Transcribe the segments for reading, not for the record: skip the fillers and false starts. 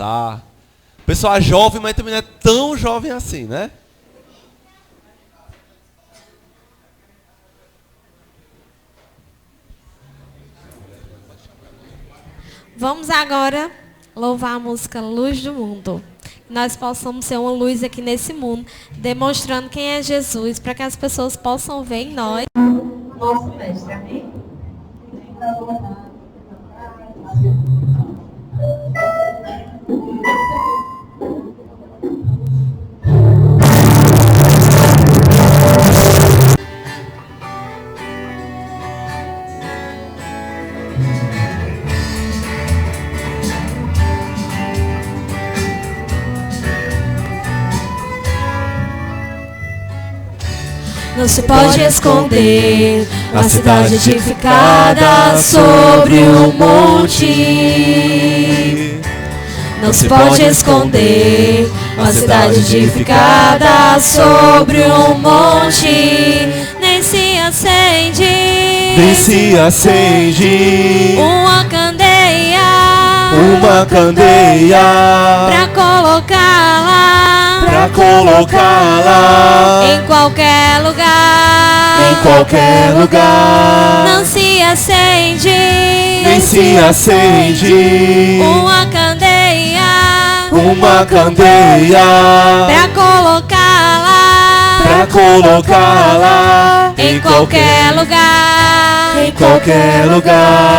dançar. O pessoal é jovem, mas também não é tão jovem assim, né? Vamos agora louvar a música Luz do Mundo. Que nós possamos ser uma luz aqui nesse mundo, demonstrando quem é Jesus, para que as pessoas possam ver em nós nosso mestre, amém? Não se pode esconder a cidade edificada sobre um monte. Não se pode esconder a cidade edificada sobre um monte. Nem se acende uma candeia pra colocá-la em qualquer lugar. Não se acende uma candeia pra colocá-la em qualquer lugar.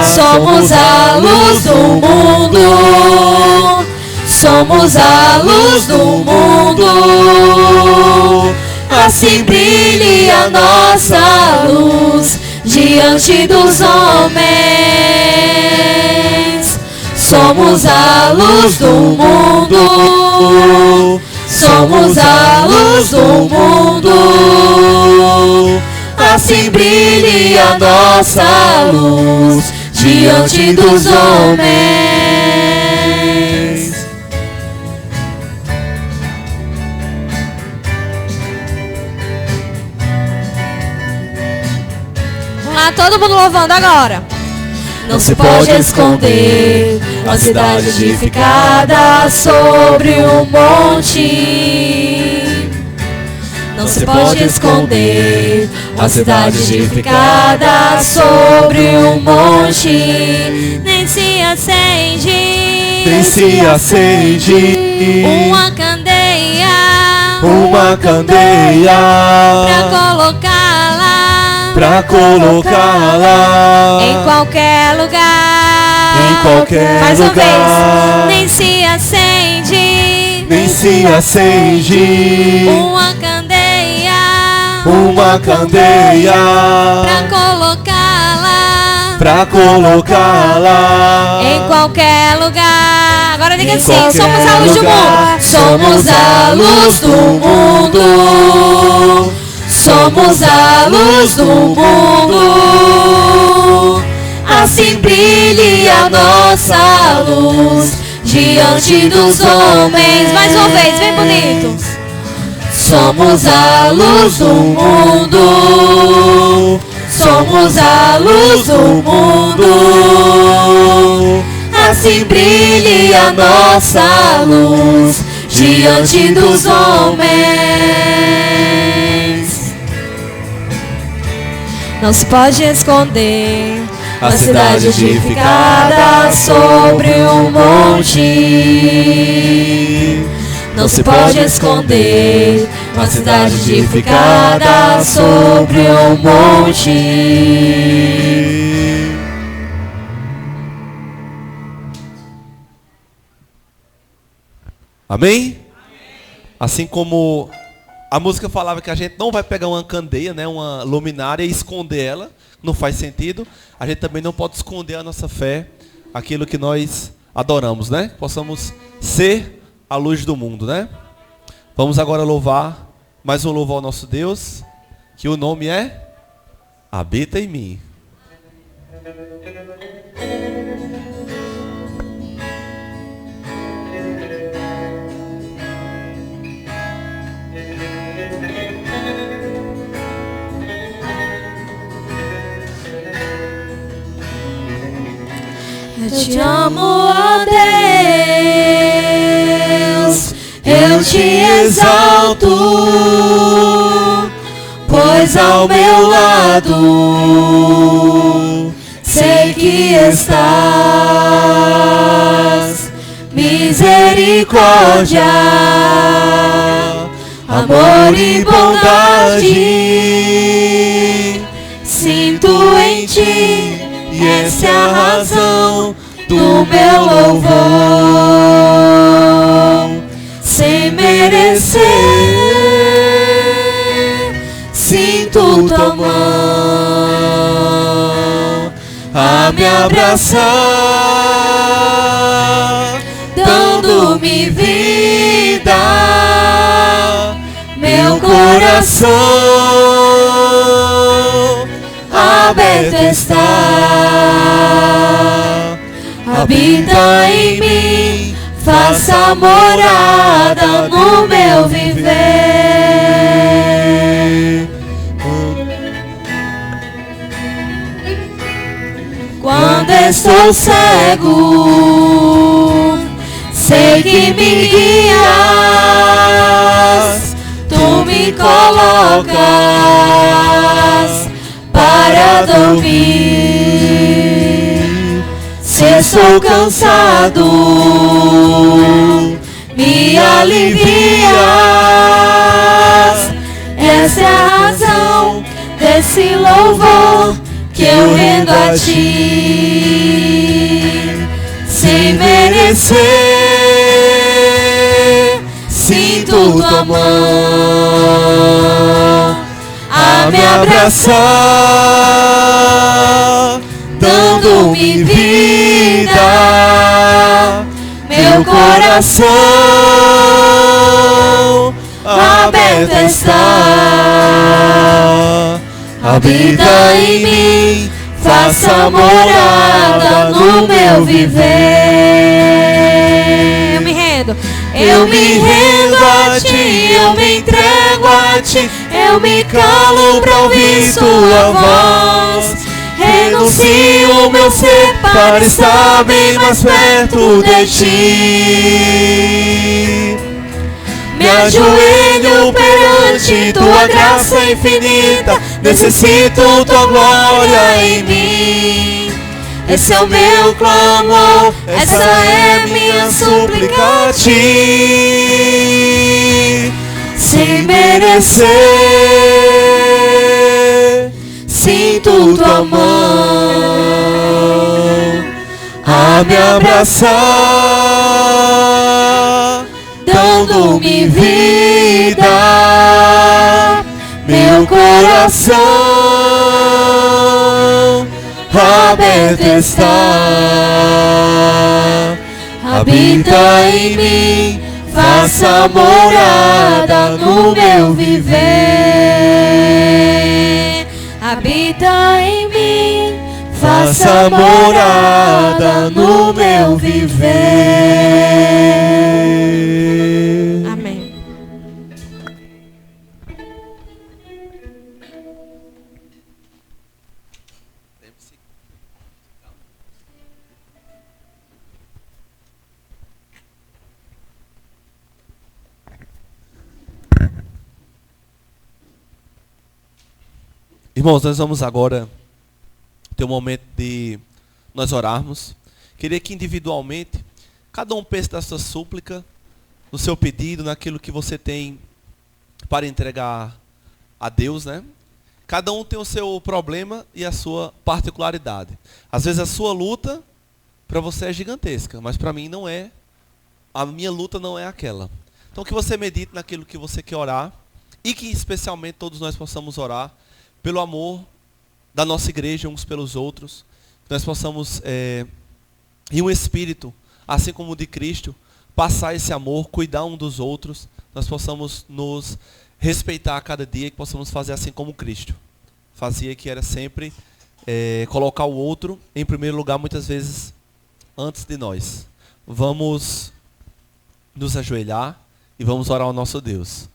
Somos a luz do mundo. Somos a luz do mundo. Assim brilhe a nossa luz diante dos homens. Somos a luz do mundo. Somos a luz do mundo. Assim brilhe a nossa luz diante dos homens. Todo mundo louvando agora. Não se pode esconder uma cidade edificada sobre um monte. Não se pode esconder uma cidade edificada sobre um monte. Nem se acende uma candeia pra colocá-la em qualquer lugar. Mais uma vez. Nem se acende uma candeia pra colocá-la em qualquer lugar. Agora diga assim: somos a luz do mundo. Somos a luz do mundo. Somos a luz do mundo. Assim brilhe a nossa luz diante dos homens. Mais uma vez, bem bonito. Somos a luz do mundo. Somos a luz do mundo. Assim brilhe a nossa luz diante dos homens. Não se pode esconder a cidade edificada sobre um monte. Não se pode esconder a cidade edificada sobre um monte. Amém? Assim como a música falava que a gente não vai pegar uma candeia, né, uma luminária e esconder ela, não faz sentido. A gente também não pode esconder a nossa fé, aquilo que nós adoramos, né? Possamos ser a luz do mundo, né? Vamos agora louvar, mais um louvor ao nosso Deus, que o nome é Habita em Mim. Eu te amo, ó Deus. eu te exalto, pois ao meu lado sei que estás. Misericórdia, amor e bondade sinto em ti, e essa é a razão do meu louvor. Sem merecer, sinto tua mão a me abraçar, dando-me vida. Meu coração aberto está, habita em mim, faça morada no meu viver. Quando estou cego, sei que me guias, tu me colocas para dormir. Se estou cansado, me alivias. Essa é a razão desse louvor que eu rendo a ti. Sem merecer, sinto tua mão a me abraçar, dando-me vida. Meu coração aberto está, habita em mim, faça morada no meu viver. Eu me rendo a ti, eu me entrego a ti, eu me calo pra ouvir sua voz. Renuncio o meu ser para estar bem mais perto de ti. Me ajoelho perante tua graça infinita, necessito tua glória em mim. Esse é o meu clamor, essa é minha súplica a ti. Sem merecer, sinto tua mão a me abraçar, dando-me vida. Meu coração aberto está, habita em mim, faça morada no meu viver. Habita em mim, faça morada no meu viver. Amém. Irmãos, nós vamos agora ter um momento de nós orarmos. Queria que individualmente, cada um pense da sua súplica, no seu pedido, naquilo que você tem para entregar a Deus, né? Cada um tem o seu problema e a sua particularidade. Às vezes a sua luta para você é gigantesca, mas para mim não é. A minha luta não é aquela. Então que você medite naquilo que você quer orar e que especialmente todos nós possamos orar pelo amor da nossa igreja uns pelos outros, que nós possamos, em um espírito, assim como o de Cristo, passar esse amor, cuidar um dos outros, nós possamos nos respeitar a cada dia, que possamos fazer assim como Cristo fazia, que era sempre colocar o outro em primeiro lugar, muitas vezes antes de nós. Vamos nos ajoelhar e vamos orar ao nosso Deus.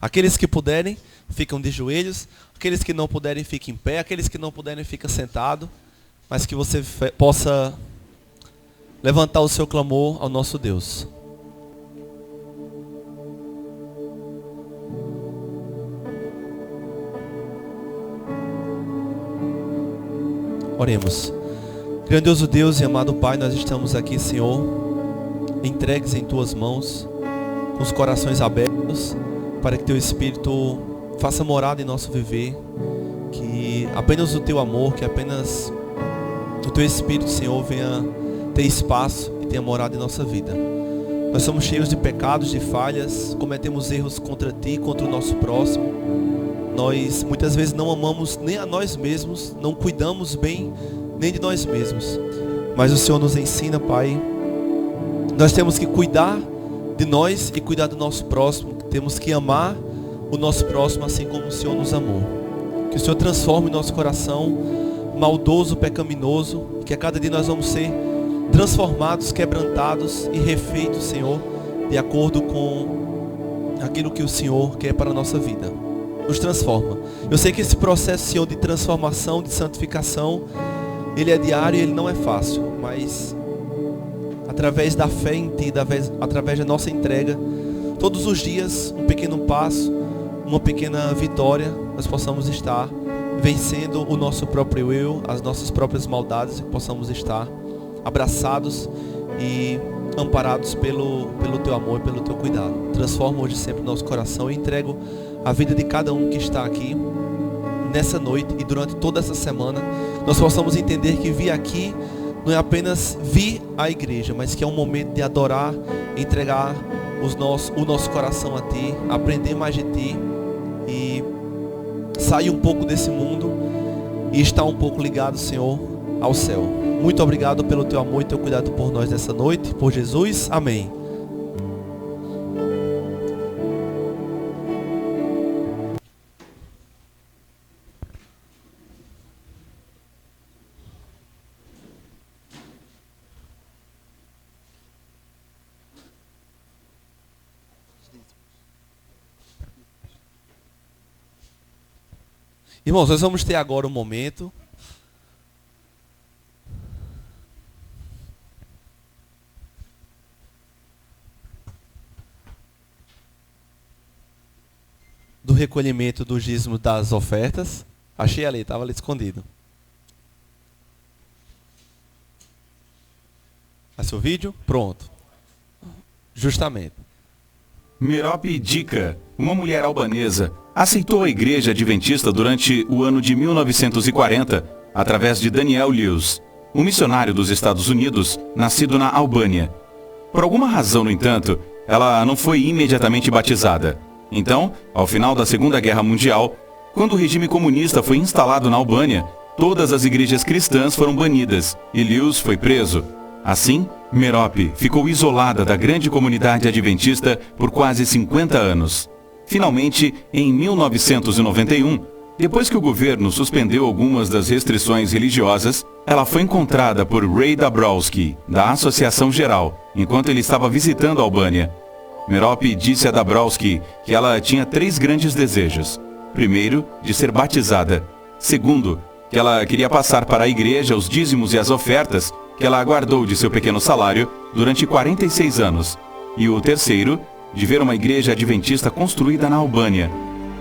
Aqueles que puderem, ficam de joelhos. Aqueles que não puderem, fiquem em pé. Aqueles que não puderem, fiquem sentados. Mas que você possa levantar o seu clamor ao nosso Deus. Oremos. Grandioso Deus e amado Pai, nós estamos aqui, Senhor, entregues em Tuas mãos, com os corações abertos, para que Teu Espírito faça morada em nosso viver, que apenas o Teu amor, que apenas o Teu Espírito, Senhor, venha ter espaço e tenha morada em nossa vida. Nós somos cheios de pecados, de falhas, cometemos erros contra Ti, contra o nosso próximo. Nós muitas vezes não amamos nem a nós mesmos, não cuidamos bem nem de nós mesmos. Mas o Senhor nos ensina, Pai, nós temos que cuidar de nós e cuidar do nosso próximo. Temos que amar o nosso próximo assim como o Senhor nos amou. Que o Senhor transforme o nosso coração maldoso, pecaminoso, que a cada dia nós vamos ser transformados, quebrantados e refeitos, Senhor, de acordo com aquilo que o Senhor quer para a nossa vida. Nos transforma. Eu sei que esse processo, Senhor, de transformação, de santificação, ele é diário e ele não é fácil, mas através da fé em Ti, através da nossa entrega, todos os dias, um pequeno passo, uma pequena vitória, nós possamos estar vencendo o nosso próprio eu, as nossas próprias maldades, e possamos estar abraçados e amparados pelo Teu amor e pelo Teu cuidado. Transforma hoje sempre o nosso coração. Eu entrego a vida de cada um que está aqui nessa noite e durante toda essa semana. Nós possamos entender que vir aqui não é apenas vir à igreja, mas que é um momento de adorar, entregar o nosso coração a Ti, aprender mais de Ti e sair um pouco desse mundo e estar um pouco ligado, Senhor, ao céu. Muito obrigado pelo Teu amor e Teu cuidado por nós nessa noite. Por Jesus, amém. Irmãos, nós vamos ter agora um momento do recolhimento do dízimo das ofertas. Achei ali, estava ali escondido. Esse é o vídeo? Pronto. Justamente. Merope Dica, uma mulher albanesa, aceitou a igreja adventista durante o ano de 1940, através de Daniel Lewis, um missionário dos Estados Unidos, nascido na Albânia. Por alguma razão, no entanto, ela não foi imediatamente batizada. Então, ao final da Segunda Guerra Mundial, quando o regime comunista foi instalado na Albânia, todas as igrejas cristãs foram banidas e Lewis foi preso. Assim, Merope ficou isolada da grande comunidade adventista por quase 50 anos. Finalmente, em 1991, depois que o governo suspendeu algumas das restrições religiosas, ela foi encontrada por Ray Dabrowski, da Associação Geral, enquanto ele estava visitando a Albânia. Merope disse a Dabrowski que ela tinha 3 grandes desejos. Primeiro, de ser batizada. Segundo, que ela queria passar para a igreja os dízimos e as ofertas que ela guardou de seu pequeno salário durante 46 anos. E o terceiro, de ver uma igreja adventista construída na Albânia.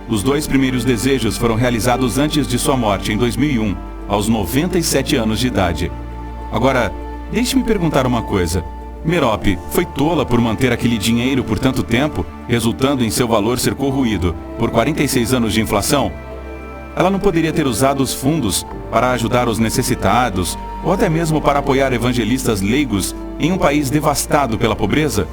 Os 2 primeiros desejos foram realizados antes de sua morte, em 2001, aos 97 anos de idade. Agora, deixe-me perguntar uma coisa. Merope foi tola por manter aquele dinheiro por tanto tempo, resultando em seu valor ser corroído por 46 anos de inflação? Ela não poderia ter usado os fundos para ajudar os necessitados, ou até mesmo para apoiar evangelistas leigos em um país devastado pela pobreza?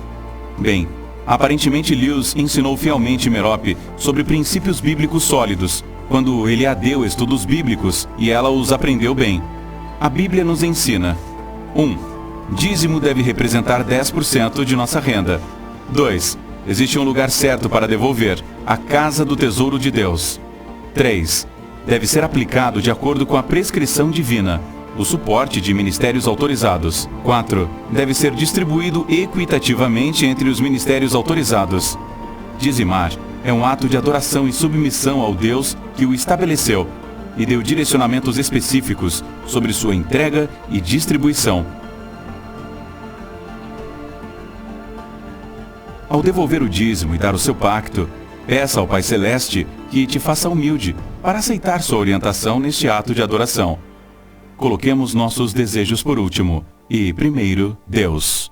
Bem, aparentemente Lewis ensinou fielmente Merope sobre princípios bíblicos sólidos, quando ele a deu estudos bíblicos e ela os aprendeu bem. A Bíblia nos ensina: 1. Dízimo deve representar 10% de nossa renda. 2. Existe um lugar certo para devolver, a casa do tesouro de Deus. 3. Deve ser aplicado de acordo com a prescrição divina, o suporte de ministérios autorizados. 4. Deve ser distribuído equitativamente entre os ministérios autorizados. Dizimar é um ato de adoração e submissão ao Deus que o estabeleceu e deu direcionamentos específicos sobre sua entrega e distribuição. Ao devolver o dízimo e dar o seu pacto, peça ao Pai Celeste que te faça humilde para aceitar sua orientação neste ato de adoração. Coloquemos nossos desejos por último e, primeiro, Deus.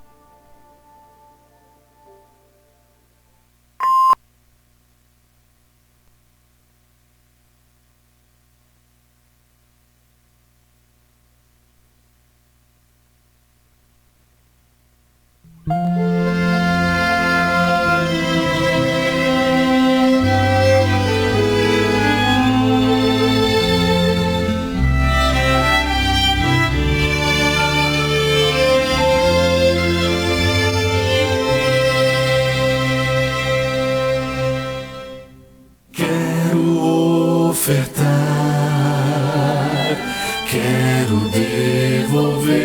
Quero devolver,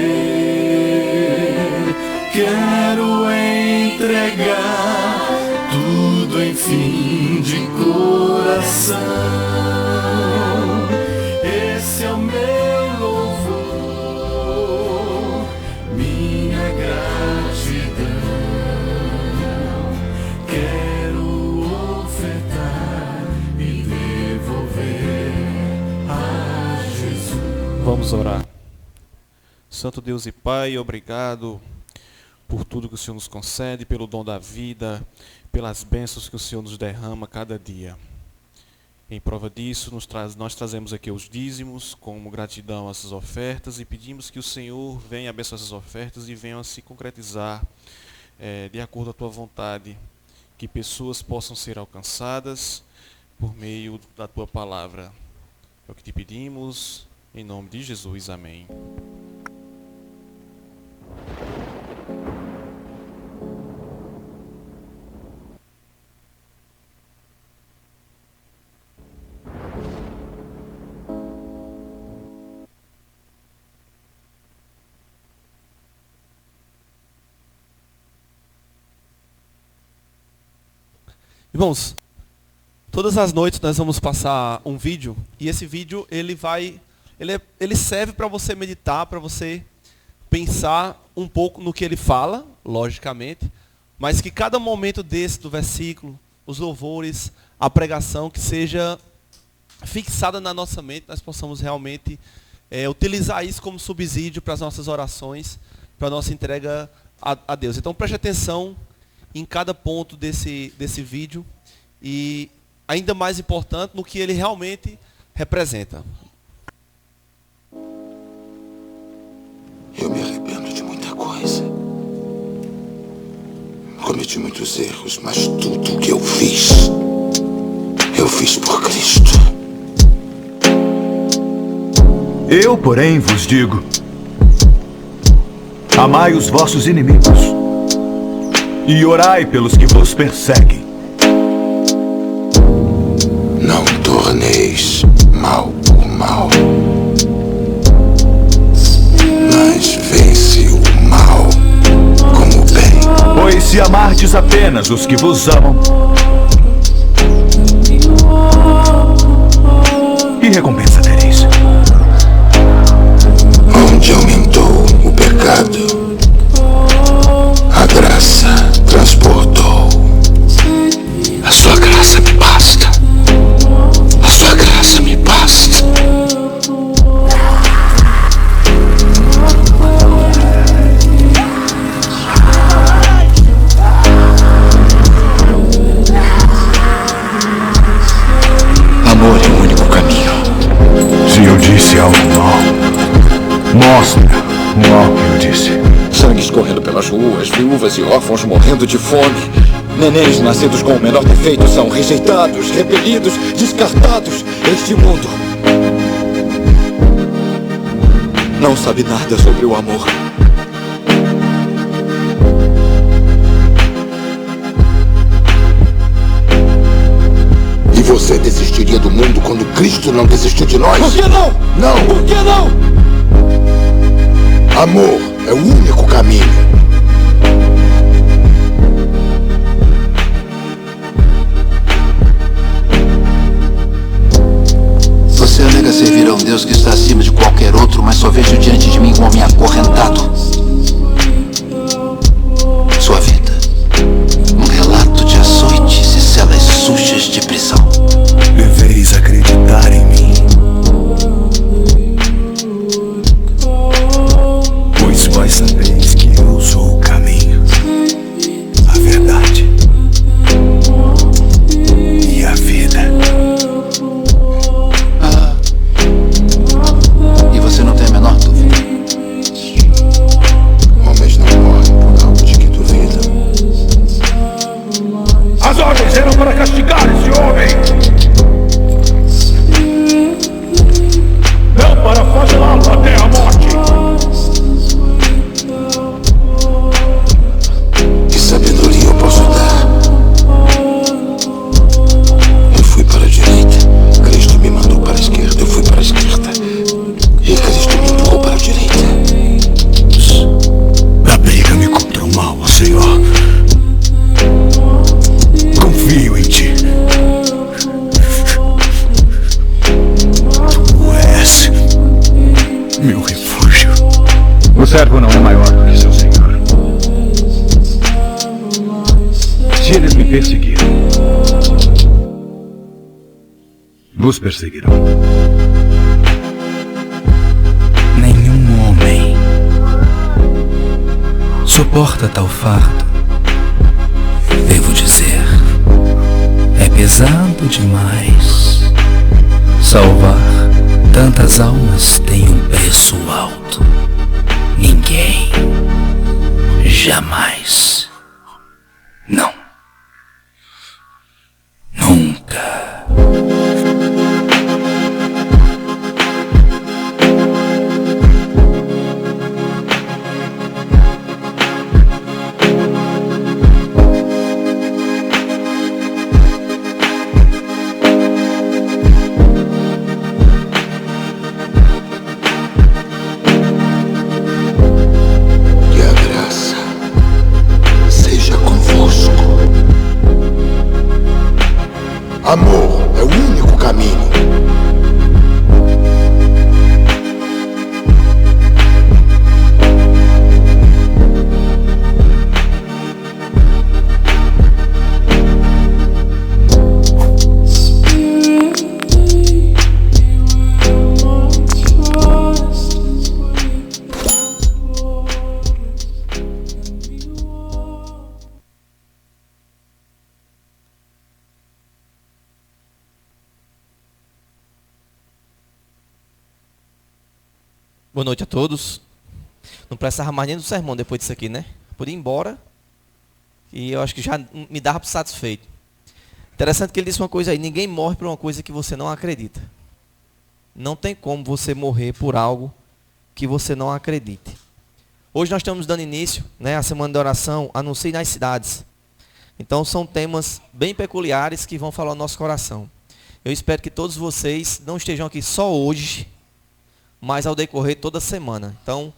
quero entregar tudo, enfim, de coração. Esse é o meu louvor, minha gratidão. Quero ofertar e devolver a Jesus. Vamos orar. Santo Deus e Pai, obrigado por tudo que o Senhor nos concede, pelo dom da vida, pelas bênçãos que o Senhor nos derrama cada dia. Em prova disso, nós trazemos aqui os dízimos como gratidão a essas ofertas e pedimos que o Senhor venha abençoar essas ofertas e venham a se concretizar de acordo com a Tua vontade, que pessoas possam ser alcançadas por meio da Tua palavra. É o que te pedimos, em nome de Jesus. Amém. Irmãos, todas as noites nós vamos passar um vídeo e esse vídeo ele serve para você meditar, para você pensar um pouco no que ele fala, logicamente, mas que cada momento desse do versículo, os louvores, a pregação, que seja fixada na nossa mente, nós possamos realmente utilizar isso como subsídio para as nossas orações, para a nossa entrega a Deus. Então preste atenção em cada ponto desse vídeo e, ainda mais importante, no que ele realmente representa. Eu me arrependo de muita coisa. Cometi muitos erros, mas tudo o que eu fiz por Cristo. Eu, porém, vos digo: amai os vossos inimigos e orai pelos que vos perseguem. Não torneis mal por mal, mas vence o mal com o bem. Pois se amardes apenas os que vos amam, que recompensa tereis? Onde aumentou o pecado, a graça transportou. A sua graça me basta. A sua graça me basta. Amor é o único caminho. Se eu disse algo mal, mostra o mal que eu disse. Sangue escorrendo pelas ruas, viúvas e órfãos morrendo de fome. Nenéns nascidos com o menor defeito são rejeitados, repelidos, descartados. Este mundo não sabe nada sobre o amor. E você desistiria do mundo quando Cristo não desistiu de nós? Por que não? Não! Por que não? Amor é o único caminho. Você alega servir a um Deus que está acima de qualquer outro, mas só vejo diante de mim um homem acorrentado. Sua vida, um relato de açoites e celas sujas de prisão. Deveis acreditar em mim. perseguiram. Vos perseguirão. Nenhum homem suporta tal fardo. Devo dizer, é pesado demais. Salvar tantas almas tem um preço alto. Ninguém, jamais, não, nunca. Amor é o único caminho. Boa noite a todos. Não precisava mais nem do sermão depois disso aqui, né? Podia ir embora. E eu acho que já me dava por satisfeito. Interessante que ele disse uma coisa aí. Ninguém morre por uma coisa que você não acredita. Não tem como você morrer por algo que você não acredite. Hoje nós estamos dando início, né, à semana de oração. Anuncie nas cidades. Então são temas bem peculiares que vão falar no nosso coração. Eu espero que todos vocês não estejam aqui só hoje, mas ao decorrer toda semana. Então,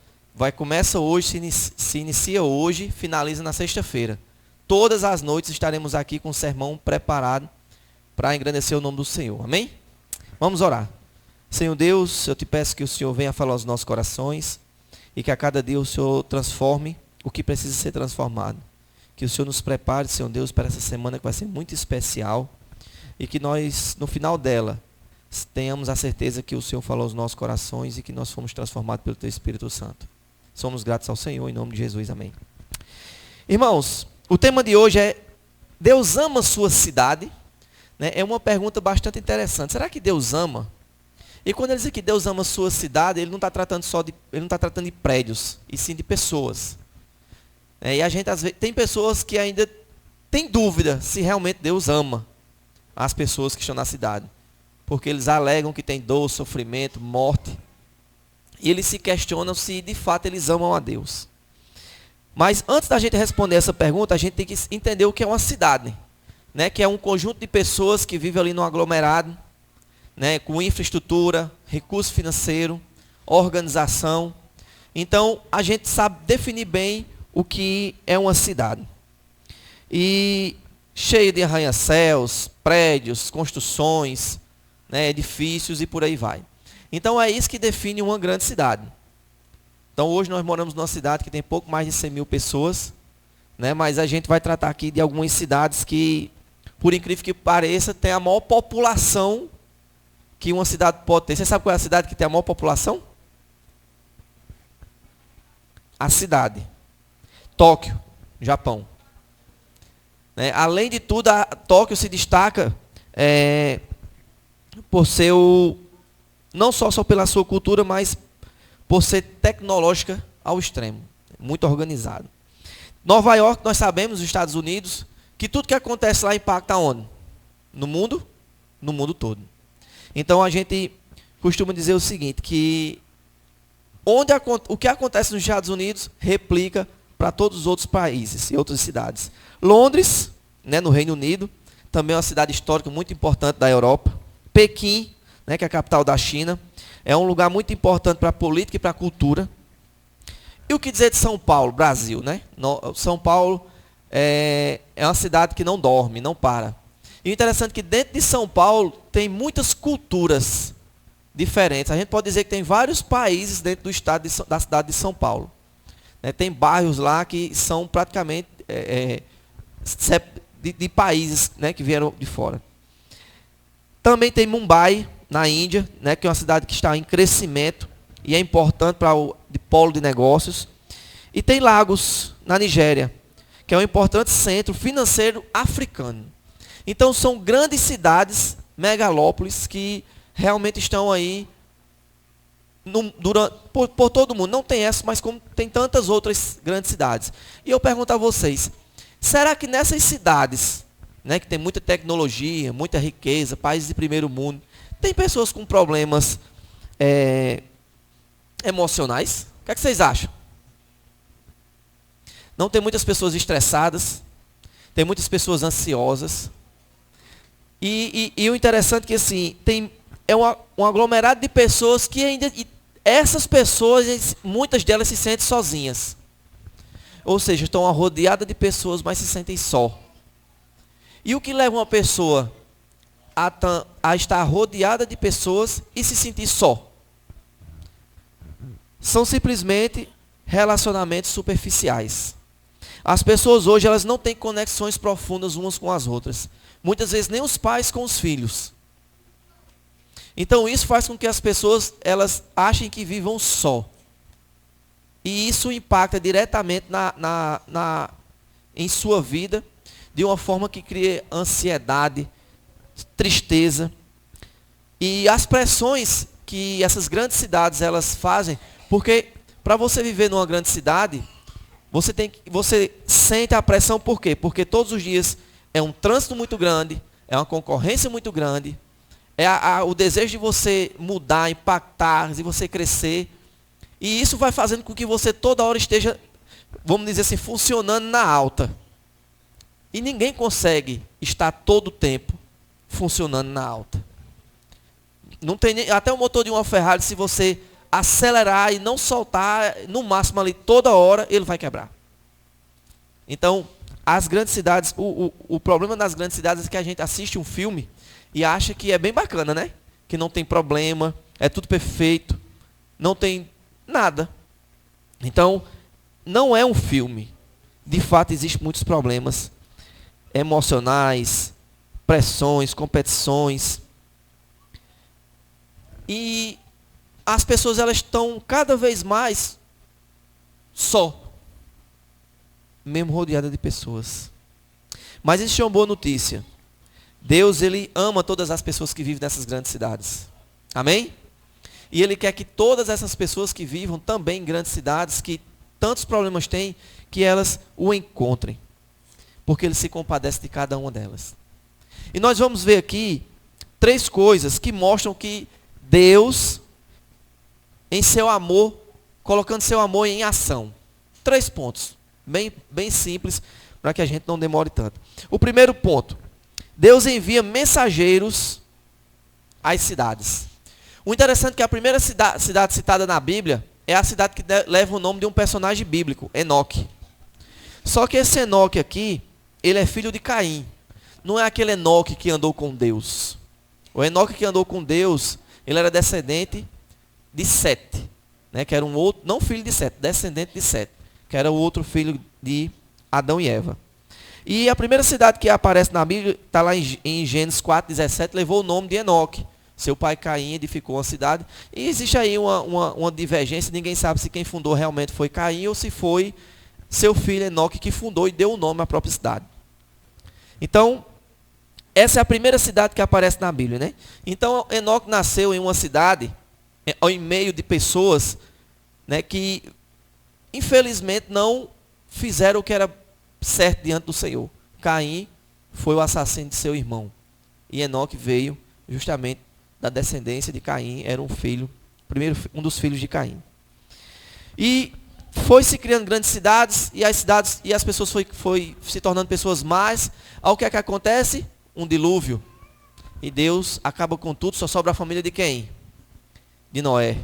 começa hoje, se inicia hoje, finaliza na sexta-feira. Todas as noites estaremos aqui com o sermão preparado para engrandecer o nome do Senhor. Amém? Vamos orar. Senhor Deus, eu te peço que o Senhor venha falar aos nossos corações e que a cada dia o Senhor transforme o que precisa ser transformado. Que o Senhor nos prepare, Senhor Deus, para essa semana que vai ser muito especial e que nós, no final dela, tenhamos a certeza que o Senhor falou aos nossos corações e que nós fomos transformados pelo Teu Espírito Santo. Somos gratos ao Senhor, em nome de Jesus, amém. Irmãos, o tema de hoje é Deus ama sua cidade? Né? É uma pergunta bastante interessante. Será que Deus ama? E quando ele diz que Deus ama sua cidade, ele não está tratando de prédios, e sim de pessoas. E a gente, às vezes, tem pessoas que ainda têm dúvida se realmente Deus ama as pessoas que estão na cidade. Porque eles alegam que tem dor, sofrimento, morte. E eles se questionam se de fato eles amam a Deus. Mas antes da gente responder essa pergunta, a gente tem que entender o que é uma cidade. Né? Que é um conjunto de pessoas que vivem ali no aglomerado, né? Com infraestrutura, recurso financeiro, organização. Então, a gente sabe definir bem o que é uma cidade. E cheio de arranha-céus, prédios, construções, né, edifícios e por aí vai. Então é isso que define uma grande cidade. Então hoje nós moramos numa cidade que tem pouco mais de 100 mil pessoas, né, mas a gente vai tratar aqui de algumas cidades que, por incrível que pareça, tem a maior população que uma cidade pode ter. Você sabe qual é a cidade que tem a maior população? A cidade. Tóquio, Japão. Né, além de tudo, Tóquio se destaca por ser não só pela sua cultura, mas por ser tecnológica ao extremo, muito organizado. Nova York, nós sabemos, os Estados Unidos, que tudo que acontece lá impacta onde? No mundo? No mundo todo. Então a gente costuma dizer o seguinte, que o que acontece nos Estados Unidos replica para todos os outros países e outras cidades. Londres, né, no Reino Unido, também é uma cidade histórica muito importante da Europa. Pequim, né, que é a capital da China, é um lugar muito importante para a política e para a cultura. E o que dizer de São Paulo, Brasil, né? São Paulo é uma cidade que não dorme, não para. E o interessante é que dentro de São Paulo tem muitas culturas diferentes. A gente pode dizer que tem vários países dentro do estado da cidade de São Paulo. Tem bairros lá que são praticamente de países, né, que vieram de fora. Também tem Mumbai, na Índia, né, que é uma cidade que está em crescimento e é importante para o polo de negócios. E tem Lagos, na Nigéria, que é um importante centro financeiro africano. Então são grandes cidades, megalópolis, que realmente estão aí por todo o mundo. Não tem essa, mas como tem tantas outras grandes cidades. E eu pergunto a vocês, será que nessas cidades, né, que tem muita tecnologia, muita riqueza, países de primeiro mundo, tem pessoas com problemas emocionais? O que é que vocês acham? Não tem muitas pessoas estressadas, tem muitas pessoas ansiosas. E o interessante é que assim, é um aglomerado de pessoas que ainda... essas pessoas, muitas delas se sentem sozinhas. Ou seja, estão rodeadas de pessoas, mas se sentem só. E o que leva uma pessoa a estar rodeada de pessoas e se sentir só? São simplesmente relacionamentos superficiais. As pessoas hoje, elas não têm conexões profundas umas com as outras. Muitas vezes nem os pais com os filhos. Então isso faz com que as pessoas, elas achem que vivam só. E isso impacta diretamente em sua vida, de uma forma que cria ansiedade, tristeza. E as pressões que essas grandes cidades elas fazem, porque para você viver numa grande cidade, você sente a pressão por quê? Porque todos os dias é um trânsito muito grande, é uma concorrência muito grande, o desejo de você mudar, impactar, de você crescer. E isso vai fazendo com que você toda hora esteja, vamos dizer assim, funcionando na alta. E ninguém consegue estar todo o tempo funcionando na alta. Não tem até o motor de uma Ferrari, se você acelerar e não soltar, no máximo ali toda hora, ele vai quebrar. Então, as grandes cidades, o problema das grandes cidades é que a gente assiste um filme e acha que é bem bacana, né? Que não tem problema, é tudo perfeito, não tem nada. Então, não é um filme. De fato, existem muitos problemas emocionais, pressões, competições. E as pessoas, elas estão cada vez mais só, mesmo rodeada de pessoas. Mas existe uma boa notícia. Deus, ele ama todas as pessoas que vivem nessas grandes cidades. Amém? E ele quer que todas essas pessoas que vivam também em grandes cidades, que tantos problemas têm, que elas o encontrem. Porque ele se compadece de cada uma delas. E nós vamos ver aqui 3 coisas que mostram que Deus, em seu amor, colocando seu amor em ação. 3 pontos, bem simples, para que a gente não demore tanto. O primeiro ponto, Deus envia mensageiros às cidades. O interessante é que a primeira cidade citada na Bíblia é a cidade que leva o nome de um personagem bíblico, Enoque. Só que esse Enoque aqui, ele é filho de Caim. Não é aquele Enoque que andou com Deus. O Enoque que andou com Deus, ele era descendente de Sete, né, que era um outro, não filho de Sete, descendente de Sete, que era o outro filho de Adão e Eva. E a primeira cidade que aparece na Bíblia, está lá em Gênesis 4:17, levou o nome de Enoque. Seu pai Caim edificou uma cidade. E existe aí uma divergência, ninguém sabe se quem fundou realmente foi Caim ou se foi seu filho Enoque que fundou e deu o nome à própria cidade. Então, essa é a primeira cidade que aparece na Bíblia, né? Então, Enoque nasceu em uma cidade, em meio de pessoas, né, que infelizmente não fizeram o que era certo diante do Senhor. Caim foi o assassino de seu irmão. E Enoque veio justamente da descendência de Caim, era um dos filhos de Caim. E foi se criando grandes cidades, e as pessoas foi se tornando pessoas más. Ao que é que acontece? Um dilúvio. E Deus acaba com tudo, só sobra a família de quem? De Noé.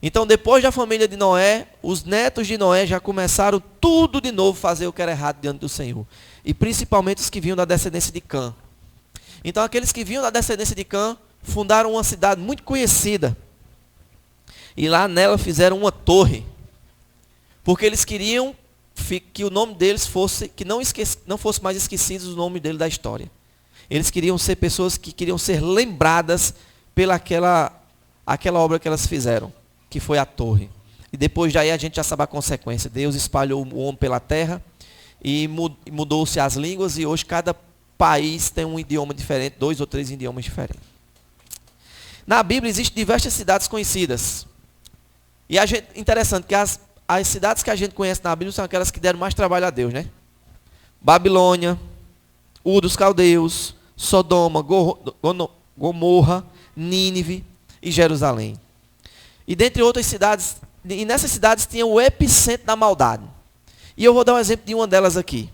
Então, depois da família de Noé, os netos de Noé já começaram tudo de novo a fazer o que era errado diante do Senhor. E principalmente os que vinham da descendência de Cã. Então, aqueles que vinham da descendência de Cã fundaram uma cidade muito conhecida. E lá nela fizeram uma torre. Porque eles queriam que o nome deles fosse, que não fosse mais esquecido o nome dele da história. Eles queriam ser pessoas que queriam ser lembradas pela aquela obra que elas fizeram, que foi a torre. E depois daí a gente já sabe a consequência. Deus espalhou o homem pela terra e mudou-se as línguas, e hoje cada país tem um idioma diferente, 2 ou 3 idiomas diferentes. Na Bíblia existem diversas cidades conhecidas. E interessante que as cidades que a gente conhece na Bíblia são aquelas que deram mais trabalho a Deus, né? Babilônia, Ur dos Caldeus, Sodoma, Gomorra, Nínive e Jerusalém. E dentre outras cidades, e nessas cidades tinha o epicentro da maldade. E eu vou dar um exemplo de uma delas aqui.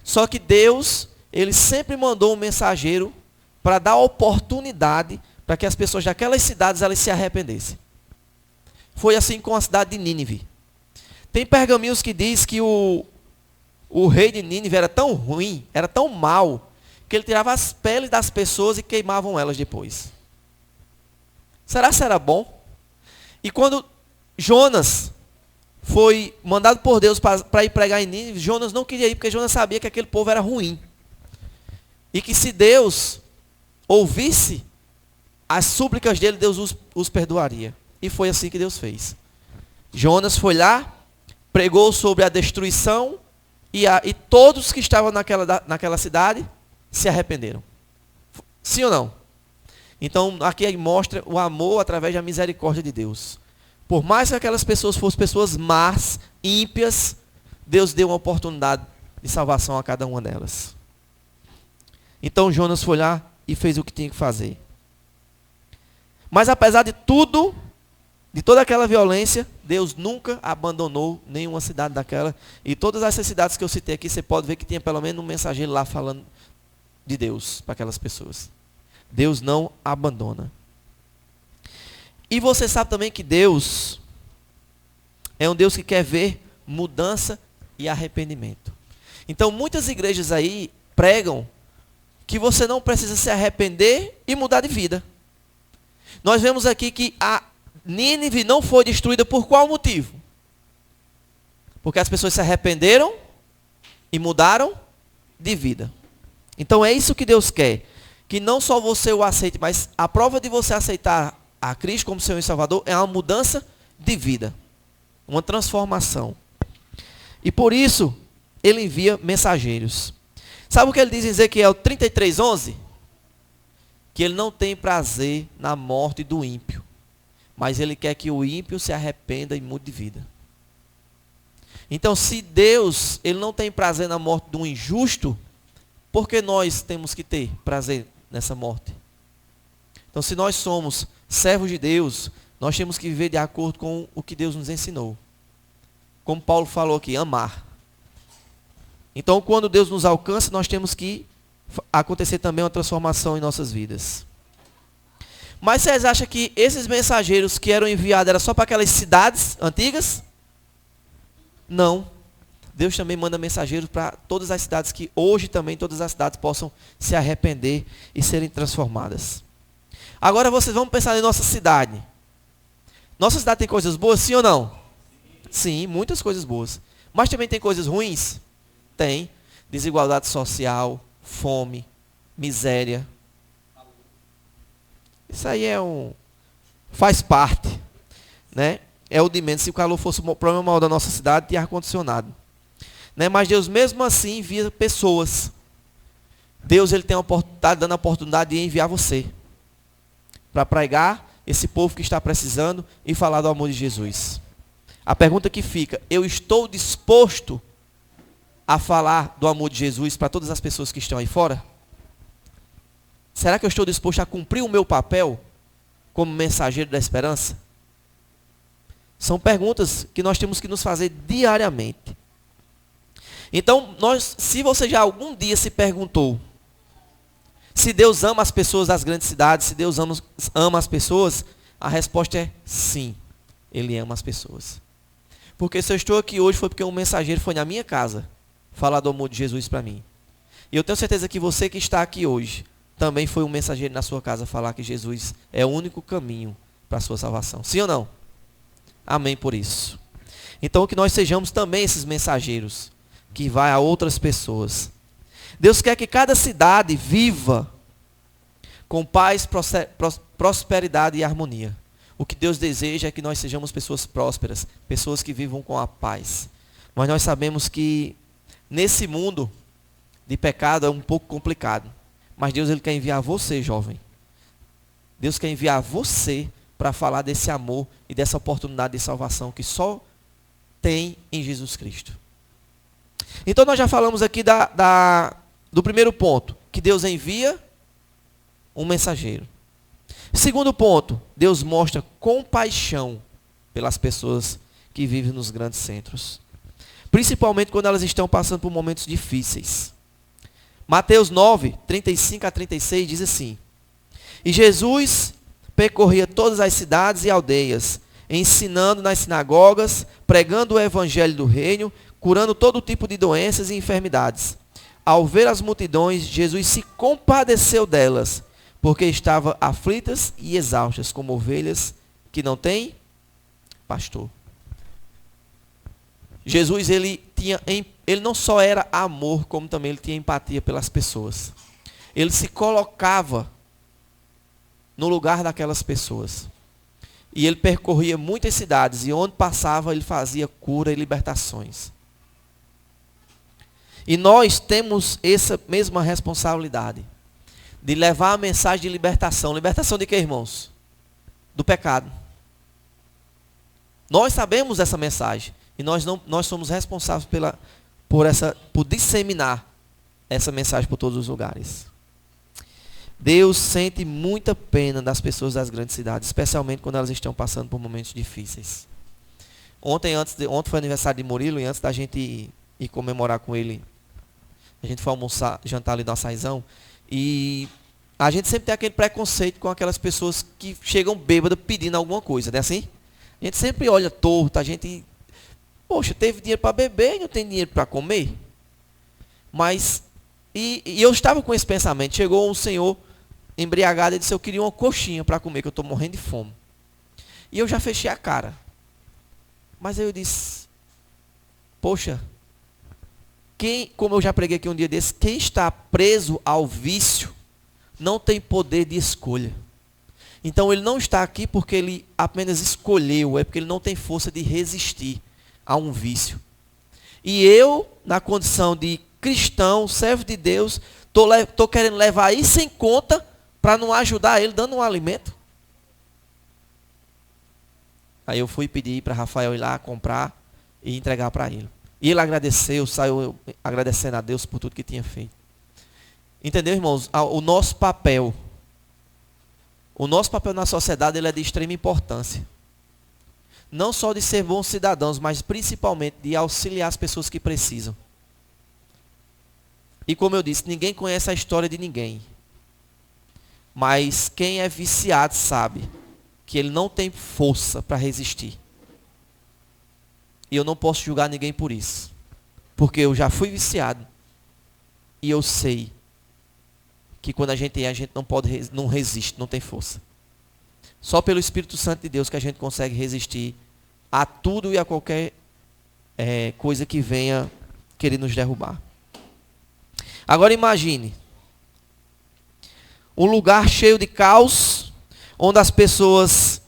Só que Deus, ele sempre mandou um mensageiro para dar oportunidade para que as pessoas daquelas cidades elas se arrependessem. Foi assim com a cidade de Nínive. Tem pergaminhos que diz que o rei de Nínive era tão ruim, era tão mau, que ele tirava as peles das pessoas e queimavam elas depois. Será que era bom? E quando Jonas foi mandado por Deus para ir pregar em Nínive, Jonas não queria ir, porque Jonas sabia que aquele povo era ruim. E que se Deus ouvisse as súplicas dele, Deus os perdoaria. E foi assim que Deus fez. Jonas foi lá, pregou sobre a destruição, e todos que estavam naquela cidade se arrependeram. Sim ou não? Então, aqui mostra o amor através da misericórdia de Deus. Por mais que aquelas pessoas fossem pessoas más, ímpias, Deus deu uma oportunidade de salvação a cada uma delas. Então, Jonas foi lá e fez o que tinha que fazer. Mas apesar de tudo, de toda aquela violência, Deus nunca abandonou nenhuma cidade daquela. E todas essas cidades que eu citei aqui, você pode ver que tinha pelo menos um mensageiro lá falando de Deus para aquelas pessoas. Deus não abandona. E você sabe também que Deus é um Deus que quer ver mudança e arrependimento. Então muitas igrejas aí pregam que você não precisa se arrepender e mudar de vida. Nós vemos aqui que a Nínive não foi destruída por qual motivo? Porque as pessoas se arrependeram e mudaram de vida. Então é isso que Deus quer. Que não só você o aceite, mas a prova de você aceitar a Cristo como Senhor e Salvador é uma mudança de vida. Uma transformação. E por isso, ele envia mensageiros. Sabe o que ele diz em Ezequiel 33:11? Que ele não tem prazer na morte do ímpio. Mas ele quer que o ímpio se arrependa e mude de vida. Então, se Deus ele não tem prazer na morte do injusto, por que nós temos que ter prazer nessa morte? Então, se nós somos servos de Deus, nós temos que viver de acordo com o que Deus nos ensinou. Como Paulo falou aqui, amar. Então, quando Deus nos alcança, nós temos que acontecer também uma transformação em nossas vidas. Mas vocês acham que esses mensageiros que eram enviados eram só para aquelas cidades antigas? Não. Deus também manda mensageiros para todas as cidades, que hoje também todas as cidades possam se arrepender e serem transformadas. Agora vocês vão pensar em nossa cidade. Nossa cidade tem coisas boas, sim ou não? Sim, muitas coisas boas. Mas também tem coisas ruins? Tem. Desigualdade social, fome, miséria. Isso aí faz parte, né? É o de menos. Se o calor fosse o problema maior da nossa cidade, tinha ar-condicionado. Né? Mas Deus mesmo assim envia pessoas. Deus ele está dando a oportunidade de enviar você para pregar esse povo que está precisando e falar do amor de Jesus. A pergunta que fica, eu estou disposto a falar do amor de Jesus para todas as pessoas que estão aí fora? Será que eu estou disposto a cumprir o meu papel como mensageiro da esperança? São perguntas que nós temos que nos fazer diariamente. Então, se você já algum dia se perguntou se Deus ama as pessoas das grandes cidades, se Deus ama as pessoas, a resposta é sim, Ele ama as pessoas. Porque se eu estou aqui hoje foi porque um mensageiro foi na minha casa falar do amor de Jesus para mim. E eu tenho certeza que você que está aqui hoje também foi um mensageiro na sua casa falar que Jesus é o único caminho para a sua salvação. Sim ou não? Amém por isso. Então que nós sejamos também esses mensageiros que vai a outras pessoas. Deus quer que cada cidade viva com paz, prosperidade e harmonia. O que Deus deseja é que nós sejamos pessoas prósperas, pessoas que vivam com a paz. Mas nós sabemos que nesse mundo de pecado é um pouco complicado. Mas Deus ele quer enviar você, jovem. Deus quer enviar você para falar desse amor e dessa oportunidade de salvação que só tem em Jesus Cristo. Então nós já falamos aqui do primeiro ponto, que Deus envia um mensageiro. Segundo ponto, Deus mostra compaixão pelas pessoas que vivem nos grandes centros. Principalmente quando elas estão passando por momentos difíceis. Mateus 9, 35 a 36 diz assim: E Jesus percorria todas as cidades e aldeias, ensinando nas sinagogas, pregando o evangelho do reino, curando todo tipo de doenças e enfermidades. Ao ver as multidões, Jesus se compadeceu delas, porque estavam aflitas e exaustas, como ovelhas que não têm pastor. Jesus, ele não só era amor, como também ele tinha empatia pelas pessoas. Ele se colocava no lugar daquelas pessoas. E ele percorria muitas cidades, e onde passava ele fazia cura e libertações. E nós temos essa mesma responsabilidade de levar a mensagem de libertação. Libertação de quê, irmãos? Do pecado. Nós sabemos dessa mensagem. E nós somos responsáveis por disseminar essa mensagem por todos os lugares. Deus sente muita pena das pessoas das grandes cidades, especialmente quando elas estão passando por momentos difíceis. Ontem foi aniversário de Murilo, e antes da gente ir comemorar com ele, a gente foi jantar ali no açaizão, e a gente sempre tem aquele preconceito com aquelas pessoas que chegam bêbadas pedindo alguma coisa, não é assim? A gente sempre olha torto, poxa, teve dinheiro para beber e não tem dinheiro para comer. Mas, e eu estava com esse pensamento. Chegou um senhor embriagado e disse: eu queria uma coxinha para comer, que eu estou morrendo de fome. E eu já fechei a cara. Mas aí eu disse: poxa, como eu já preguei aqui um dia desse, quem está preso ao vício não tem poder de escolha. Então ele não está aqui porque ele apenas escolheu, é porque ele não tem força de resistir a um vício. E eu, na condição de cristão, servo de Deus, estou querendo levar isso em conta para não ajudar ele dando um alimento. Aí eu fui pedir para Rafael ir lá comprar e entregar para ele. E ele agradeceu, saiu agradecendo a Deus por tudo que tinha feito. Entendeu, irmãos? O nosso papel na sociedade ele é de extrema importância. Não só de ser bons cidadãos, mas principalmente de auxiliar as pessoas que precisam. E como eu disse, ninguém conhece a história de ninguém. Mas quem é viciado sabe que ele não tem força para resistir. E eu não posso julgar ninguém por isso. Porque eu já fui viciado. E eu sei que quando a gente não resiste, não tem força. Só pelo Espírito Santo de Deus que a gente consegue resistir a tudo e a qualquer coisa que venha querer nos derrubar. Agora imagine um lugar cheio de caos, onde as pessoas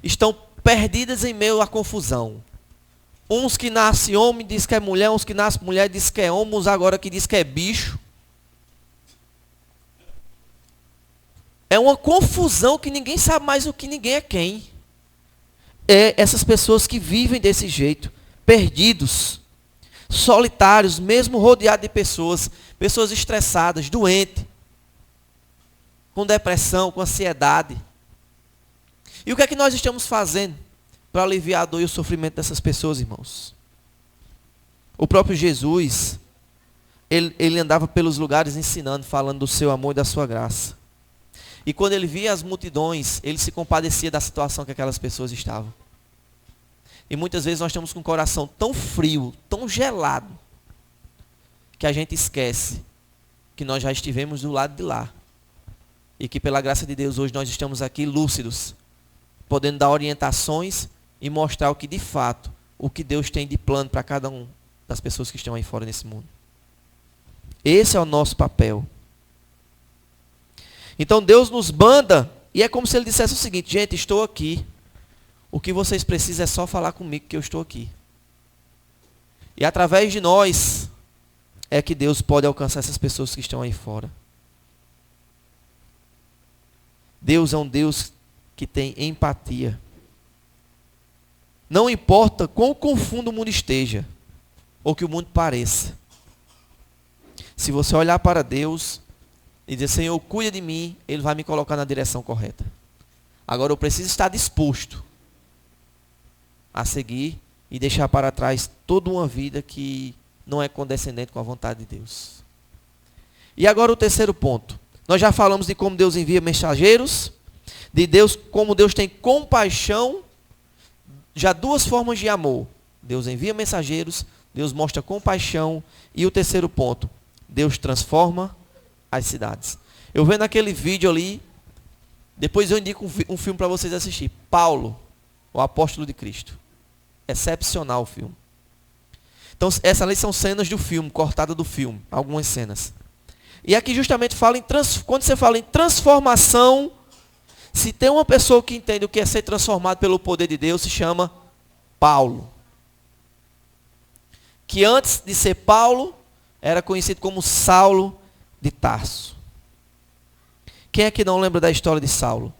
estão perdidas em meio à confusão. Uns que nascem homem diz que é mulher, uns que nascem mulher diz que é homem, uns agora que diz que é bicho. É uma confusão que ninguém sabe mais o que ninguém é quem. É essas pessoas que vivem desse jeito, perdidos, solitários, mesmo rodeados de pessoas estressadas, doentes, com depressão, com ansiedade. E o que é que nós estamos fazendo para aliviar a dor e o sofrimento dessas pessoas, irmãos? O próprio Jesus, ele andava pelos lugares ensinando, falando do seu amor e da sua graça. E quando ele via as multidões, ele se compadecia da situação que aquelas pessoas estavam. E muitas vezes nós estamos com o coração tão frio, tão gelado, que a gente esquece que nós já estivemos do lado de lá. E que pela graça de Deus hoje nós estamos aqui lúcidos, podendo dar orientações e mostrar o que de fato o que Deus tem de plano para cada um das pessoas que estão aí fora nesse mundo. Esse é o nosso papel. Então Deus nos manda, e é como se Ele dissesse o seguinte: gente, estou aqui. O que vocês precisam é só falar comigo que eu estou aqui. E através de nós é que Deus pode alcançar essas pessoas que estão aí fora. Deus é um Deus que tem empatia. Não importa quão confundo o mundo esteja, ou que o mundo pareça. Se você olhar para Deus e dizer: Senhor, cuida de mim, Ele vai me colocar na direção correta. Agora eu preciso estar disposto a seguir e deixar para trás toda uma vida que não é condescendente com a vontade de Deus. E agora o terceiro ponto. Nós já falamos de como Deus envia mensageiros, de Deus, como Deus tem compaixão, já duas formas de amor. Deus envia mensageiros, Deus mostra compaixão, e o terceiro ponto, Deus transforma as cidades. Eu vendo aquele vídeo ali, depois eu indico um filme para vocês assistir. Paulo, o apóstolo de Cristo. Excepcional o filme. Então, essas ali são cenas do filme, cortadas do filme, algumas cenas. E aqui justamente fala quando você fala em transformação, se tem uma pessoa que entende o que é ser transformado pelo poder de Deus, se chama Paulo. Que antes de ser Paulo, era conhecido como Saulo de Tarso. Quem é que não lembra da história de Saulo?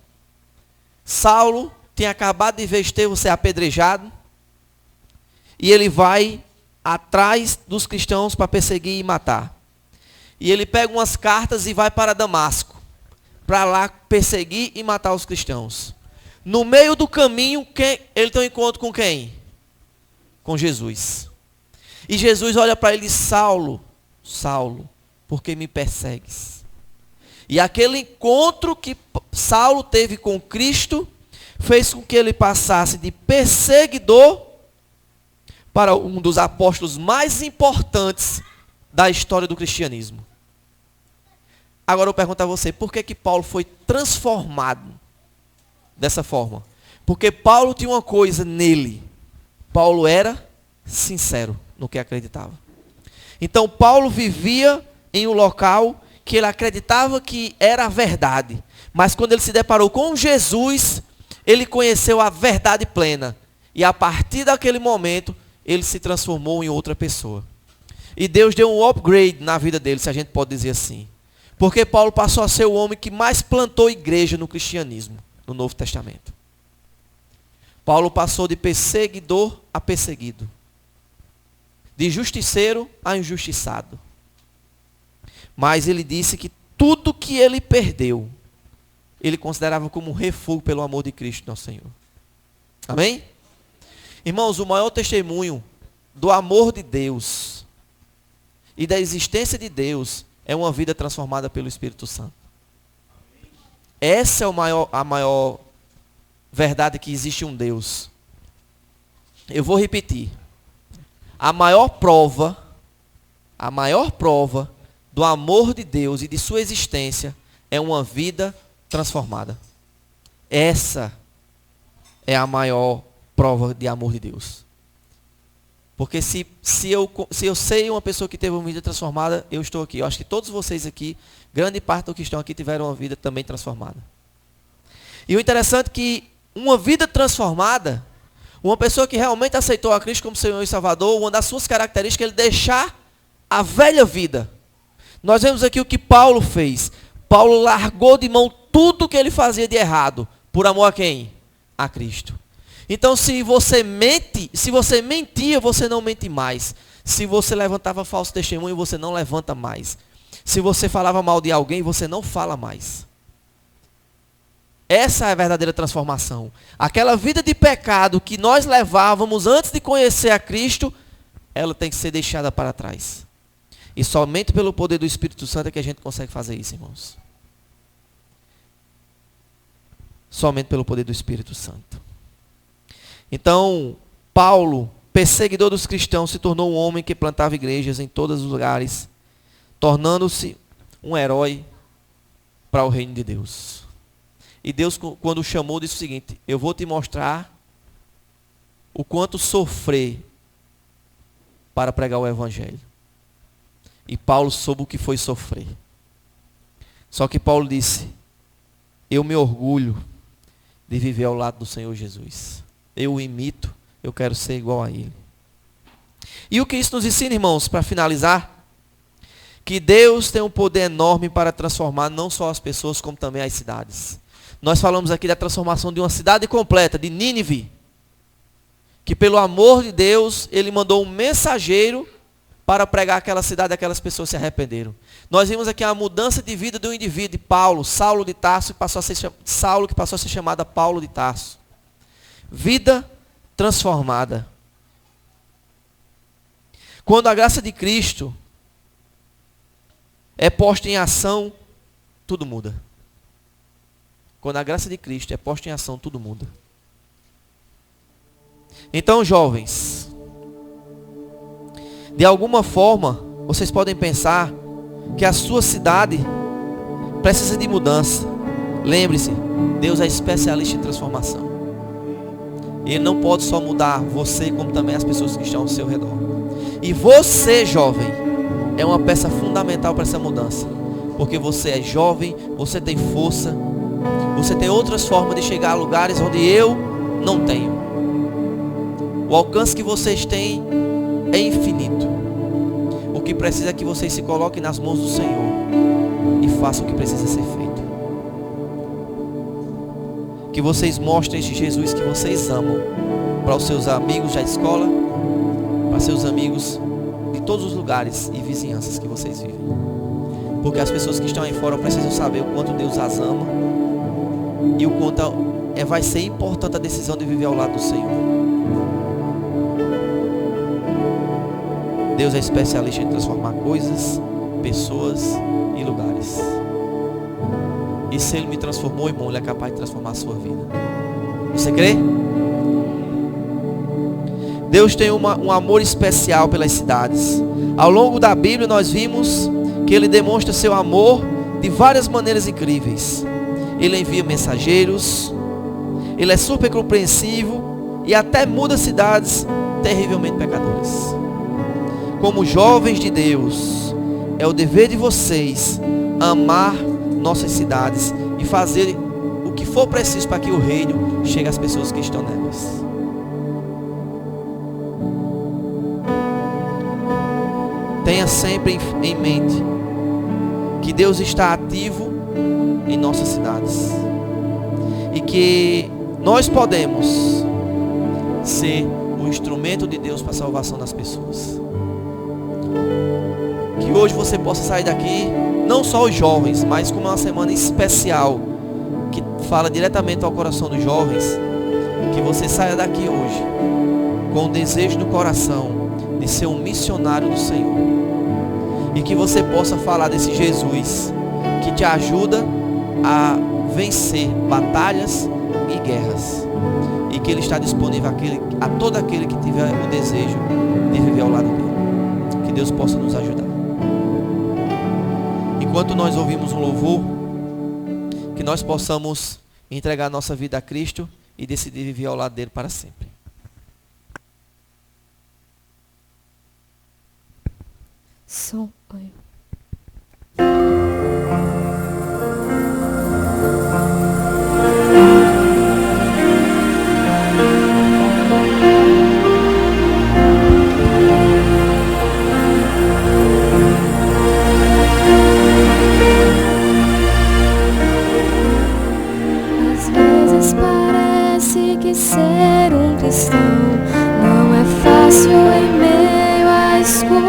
Saulo tinha acabado de ver Estevão ser apedrejado, e ele vai atrás dos cristãos para perseguir e matar. E ele pega umas cartas e vai para Damasco, para lá perseguir e matar os cristãos. No meio do caminho, ele tem um encontro com quem? Com Jesus. E Jesus olha para ele e diz: Saulo, Saulo, por que me persegues? E aquele encontro que Saulo teve com Cristo fez com que ele passasse de perseguidor para um dos apóstolos mais importantes da história do cristianismo. Agora eu pergunto a você, por que Paulo foi transformado dessa forma? Porque Paulo tinha uma coisa nele. Paulo era sincero no que acreditava. Então Paulo vivia em um local que ele acreditava que era a verdade. Mas quando ele se deparou com Jesus, ele conheceu a verdade plena. E a partir daquele momento, ele se transformou em outra pessoa. E Deus deu um upgrade na vida dele, se a gente pode dizer assim. Porque Paulo passou a ser o homem que mais plantou igreja no cristianismo, no Novo Testamento. Paulo passou de perseguidor a perseguido. De justiceiro a injustiçado. Mas ele disse que tudo que ele perdeu, ele considerava como um refúgio pelo amor de Cristo, nosso Senhor. Amém? Irmãos, o maior testemunho do amor de Deus e da existência de Deus é uma vida transformada pelo Espírito Santo. Essa é a maior verdade, que existe um Deus. Eu vou repetir. A maior prova do amor de Deus e de sua existência é uma vida transformada. Essa é a maior prova de amor de Deus. Porque se eu sei uma pessoa que teve uma vida transformada, eu estou aqui. Eu acho que todos vocês aqui, grande parte dos que estão aqui, tiveram uma vida também transformada. E o interessante é que uma vida transformada, uma pessoa que realmente aceitou a Cristo como Senhor e Salvador, uma das suas características é ele deixar a velha vida. Nós vemos aqui o que Paulo fez. Paulo largou de mão tudo que ele fazia de errado. Por amor a quem? A Cristo. Então, se você mentia, você não mente mais. Se você levantava falso testemunho, você não levanta mais. Se você falava mal de alguém, você não fala mais. Essa é a verdadeira transformação. Aquela vida de pecado que nós levávamos antes de conhecer a Cristo, ela tem que ser deixada para trás. E somente pelo poder do Espírito Santo é que a gente consegue fazer isso, irmãos. Somente pelo poder do Espírito Santo. Então, Paulo, perseguidor dos cristãos, se tornou um homem que plantava igrejas em todos os lugares, tornando-se um herói para o reino de Deus. E Deus, quando o chamou, disse o seguinte: eu vou te mostrar o quanto sofrer para pregar o evangelho. E Paulo soube o que foi sofrer. Só que Paulo disse: eu me orgulho de viver ao lado do Senhor Jesus. Eu o imito, eu quero ser igual a Ele. E o que isso nos ensina, irmãos, para finalizar? Que Deus tem um poder enorme para transformar não só as pessoas, como também as cidades. Nós falamos aqui da transformação de uma cidade completa, de Nínive. Que pelo amor de Deus, Ele mandou um mensageiro para pregar aquela cidade, aquelas pessoas se arrependeram. Nós vimos aqui a mudança de vida de um indivíduo, de Paulo, Saulo de Tarso, que passou a ser chamado Paulo de Tarso. Vida transformada. Quando a graça de Cristo é posta em ação, tudo muda. Quando a graça de Cristo é posta em ação, tudo muda. Então, jovens, de alguma forma, vocês podem pensar que a sua cidade precisa de mudança. Lembre-se, Deus é especialista em transformação. Ele não pode só mudar você, como também as pessoas que estão ao seu redor. E você, jovem, é uma peça fundamental para essa mudança. Porque você é jovem, você tem força, você tem outras formas de chegar a lugares onde eu não tenho. O alcance que vocês têm é infinito. O que precisa é que vocês se coloquem nas mãos do Senhor e façam o que precisa ser feito. Que vocês mostrem esse Jesus que vocês amam para os seus amigos da escola, para seus amigos de todos os lugares e vizinhanças que vocês vivem. Porque as pessoas que estão aí fora precisam saber o quanto Deus as ama e o quanto vai ser importante a decisão de viver ao lado do Senhor. Deus é especialista em transformar coisas, pessoas e lugares. E se Ele me transformou, irmão, Ele é capaz de transformar a sua vida. Você crê? Deus tem um amor especial pelas cidades. Ao longo da Bíblia nós vimos que Ele demonstra seu amor de várias maneiras incríveis. Ele envia mensageiros, Ele é super compreensivo e até muda cidades terrivelmente pecadoras. Como jovens de Deus, é o dever de vocês amar nossas cidades e fazer o que for preciso para que o reino chegue às pessoas que estão nelas. Tenha sempre em mente que Deus está ativo em nossas cidades e que nós podemos ser o instrumento de Deus para a salvação das pessoas. Que hoje você possa sair daqui, não só os jovens, mas como uma semana especial que fala diretamente ao coração dos jovens, que você saia daqui hoje com o desejo no coração de ser um missionário do Senhor e que você possa falar desse Jesus que te ajuda a vencer batalhas e guerras e que Ele está disponível a todo aquele que tiver o desejo de viver ao lado dele. Que Deus possa nos ajudar. Enquanto nós ouvimos um louvor, que nós possamos entregar nossa vida a Cristo e decidir viver ao lado dele para sempre. Som. Oi. Às vezes parece que ser um cristão não é fácil em meio à escuridão.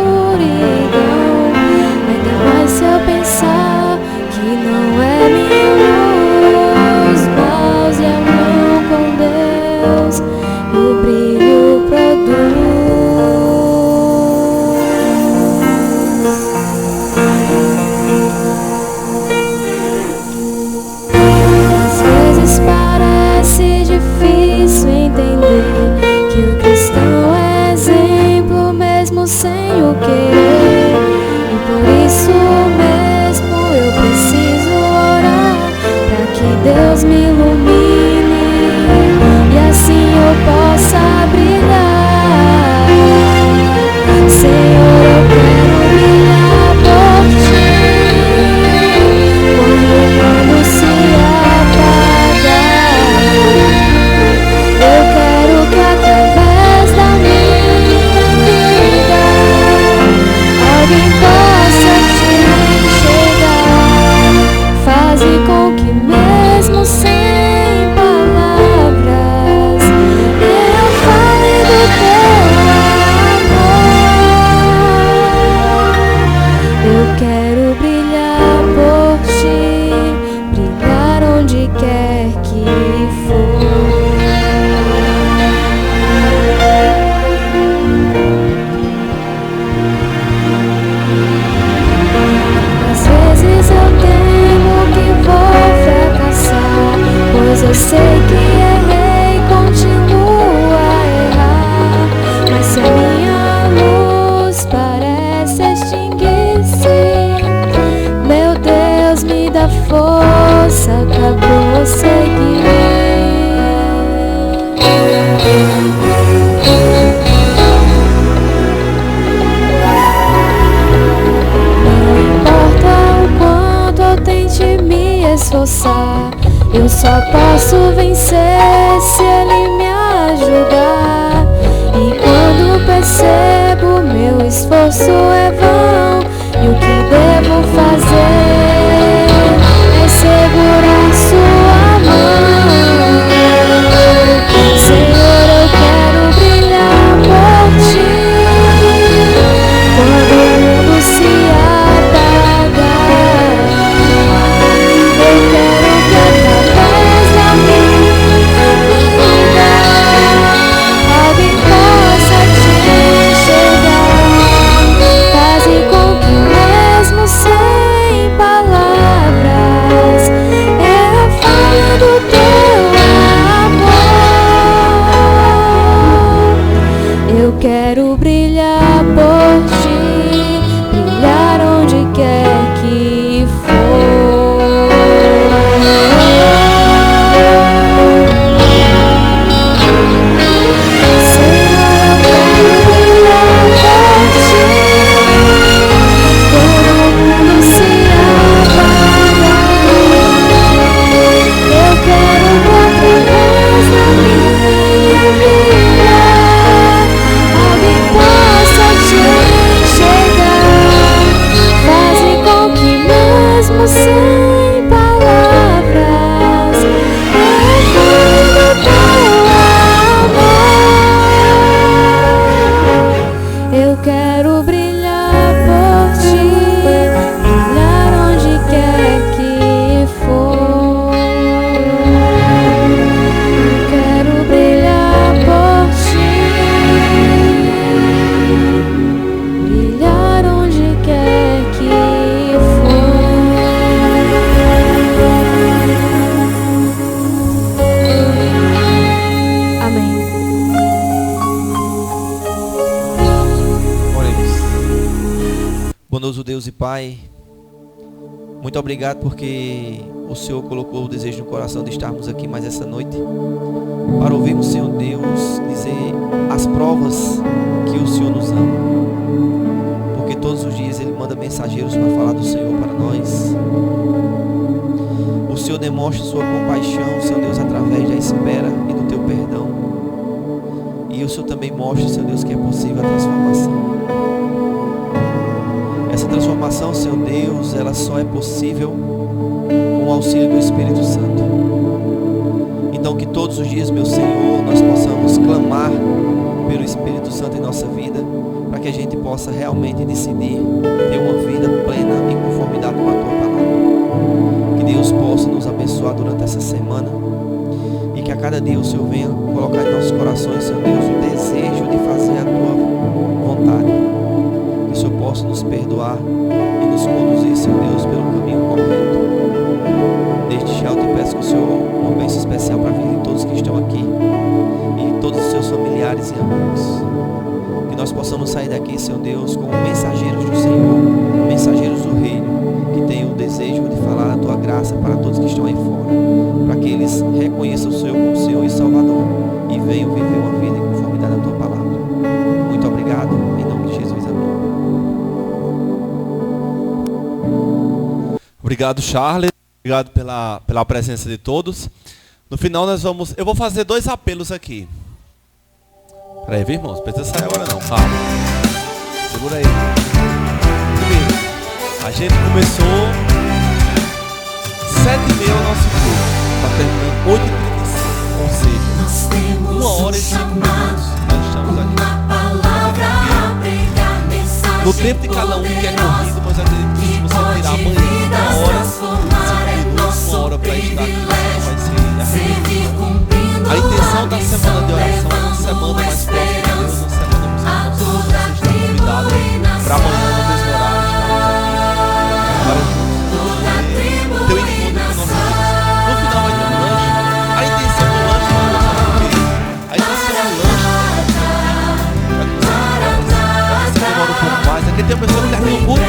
esforçar. Eu só posso vencer se Ele me ajudar. E quando percebo meu esforço é vão, e o que devo fazer é segurar sua mão. Senhor, eu quero brilhar por ti. Quando o mundo se apagar, eu quero que através da minha vida alguém possa te enxergar. Faze com que mesmo sem palavras eu fale do teu amor. Eu quero brilhar por ti, brilhar onde quer que for. Senhor, eu quero brilhar por ti. Quando o mundo se apagar, eu quero que através da minha vida alguém possa te enxergar. Faze com que mesmo sem palavras eu fale do teu amor. Eu quero brilhar por ti, brilhar onde quer que for. Eu quero brilhar por ti, brilhar onde quer que for. Amém. Oremos. Bondoso Deus e Pai, muito obrigado porque o Senhor colocou o desejo no coração de estarmos aqui mais essa noite para ouvirmos, Senhor Deus, dizer as provas que o Senhor nos ama, porque todos os dias Ele manda mensageiros para falar do Senhor para nós. O Senhor demonstra sua compaixão, Senhor Deus, através da espera e do teu perdão. E o Senhor também mostra, Senhor Deus, que é possível a transformação. Essa transformação, Senhor Deus, ela só é possível com o auxílio do Espírito Santo. Então que todos os dias, meu Senhor, nós possamos clamar pelo Espírito Santo em nossa vida, para que a gente possa realmente decidir ter uma vida plena em conformidade com a Tua Palavra. Que Deus possa nos abençoar durante essa semana e que a cada dia o Senhor venha colocar em nossos corações, Senhor Deus, o desejo de fazer a Tua vontade. Que o Senhor possa nos perdoar e nos conduzir, Senhor Deus, pelo caminho correto. Desde já eu te peço que o Senhor uma bênção especial para a vida de todos que estão aqui e todos os seus familiares e amigos. Que nós possamos sair daqui, Senhor Deus, como mensageiros do Senhor, mensageiros do Reino, que tenham o desejo de falar a Tua graça para todos que estão aí fora, para que eles reconheçam o Senhor como Senhor e Salvador e venham viver uma vida em conformidade à Tua Palavra. Muito obrigado, em nome de Jesus, amém. Obrigado, Charles. Obrigado pela presença de todos. No final eu vou fazer 2 apelos aqui. Peraí, viu, irmãos? Não precisa sair agora não, calma. Segura aí. Primeiro, a gente começou 7h30 o nosso culto. Está terminando 8h35. Ou seja, 1 hora e 5 minutos nós estamos aqui. No tempo de cada um que é corrido, mas acredito que se você tirar amanhã 1 hora, 5 minutos, 1 hora para estar aqui, você vai se arrepender. A intenção da semana de oração é uma semana mais próxima de Deus, uma semana mais próxima. Você está convidado para amanhã no mesmo horário estarmos aqui para teu encontro com o nosso Deus. No final vai ter um lanche. A intenção do lanche não é mostrar o quê? A intenção é o lanche para que você demora um pouco mais. Aqui tem uma pessoa que termina o culto